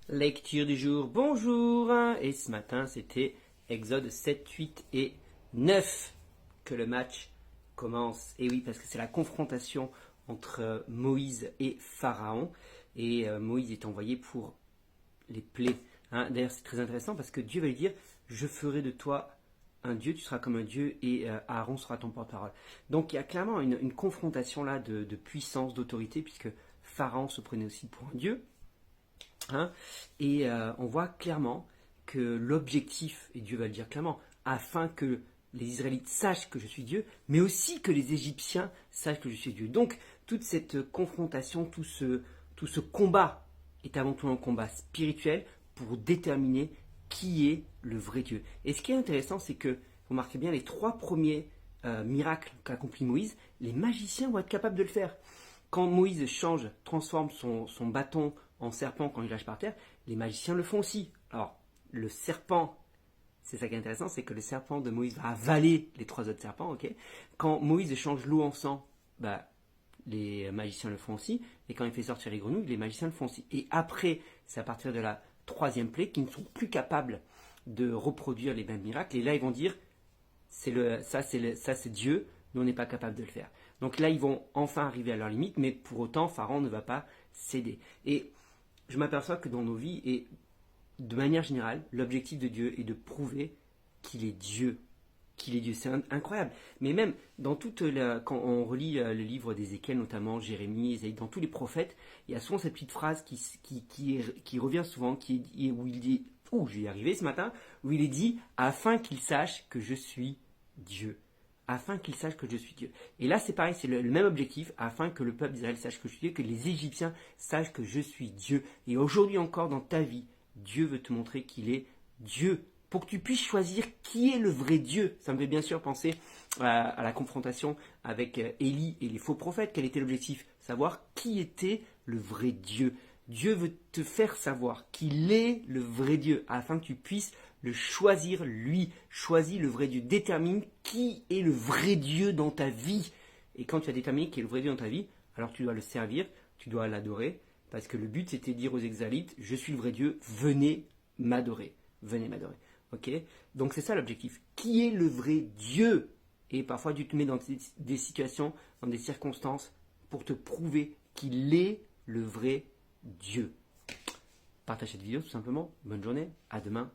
Lecture du jour, bonjour. Et ce matin, c'était Exode 7, 8 et 9 que le match commence. Et oui, parce que c'est la confrontation entre Moïse et Pharaon. Et Moïse est envoyé pour les plaies. D'ailleurs, c'est très intéressant parce que Dieu va lui dire, je ferai de toi un Dieu, tu seras comme un Dieu et Aaron sera ton porte-parole. Donc il y a clairement une confrontation là de puissance, d'autorité, puisque Pharaon se prenait aussi pour un Dieu. Et on voit clairement que l'objectif, et Dieu va le dire clairement, afin que les Israélites sachent que je suis Dieu, mais aussi que les Égyptiens sachent que je suis Dieu. Donc toute cette confrontation, tout ce combat est avant tout un combat spirituel pour déterminer qui est le vrai Dieu. Et ce qui est intéressant, c'est que, vous remarquez bien, les 3 premiers miracles qu'accomplit Moïse, les magiciens vont être capables de le faire. Quand Moïse transforme son bâton en serpent quand il lâche par terre, les magiciens le font aussi. Alors, le serpent, c'est ça qui est intéressant, c'est que le serpent de Moïse va avaler les 3 autres serpents. Okay, quand Moïse change l'eau en sang, les magiciens le font aussi. Et quand il fait sortir les grenouilles, les magiciens le font aussi. Et après, c'est à partir de la 3e plaie qu'ils ne sont plus capables de reproduire les mêmes miracles. Et là, ils vont dire, ça c'est Dieu, nous on n'est pas capable de le faire. Donc là, ils vont enfin arriver à leur limite, mais pour autant, Pharaon ne va pas céder. Et je m'aperçois que dans nos vies, et de manière générale, l'objectif de Dieu est de prouver qu'il est Dieu. Qu'il est Dieu. C'est incroyable. Mais même quand on relit le livre d'Ézéchiel, notamment Jérémie, Ésaïe, dans tous les prophètes, il y a souvent cette petite phrase qui revient souvent, où il dit, je vais y arriver ce matin, où il est dit, afin qu'il sache que je suis Dieu. Afin qu'il sache que je suis Dieu. Et là, c'est pareil, c'est le même objectif, afin que le peuple d'Israël sache que je suis Dieu, que les Égyptiens sachent que je suis Dieu. Et aujourd'hui encore, dans ta vie, Dieu veut te montrer qu'il est Dieu, pour que tu puisses choisir qui est le vrai Dieu. Ça me fait bien sûr penser à la confrontation avec Élie et les faux prophètes. Quel était l'objectif? Savoir qui était le vrai Dieu. Dieu veut te faire savoir qu'il est le vrai Dieu, afin que tu puisses le choisir lui. Choisis le vrai Dieu. Détermine qui est le vrai Dieu dans ta vie. Et quand tu as déterminé qui est le vrai Dieu dans ta vie, alors tu dois le servir, tu dois l'adorer. Parce que le but, c'était de dire aux Israélites, je suis le vrai Dieu, venez m'adorer. Venez m'adorer. Okay, donc c'est ça l'objectif. Qui est le vrai Dieu? Et parfois tu te mets dans des situations, dans des circonstances, pour te prouver qu'il est le vrai Dieu. Partage cette vidéo tout simplement. Bonne journée, à demain.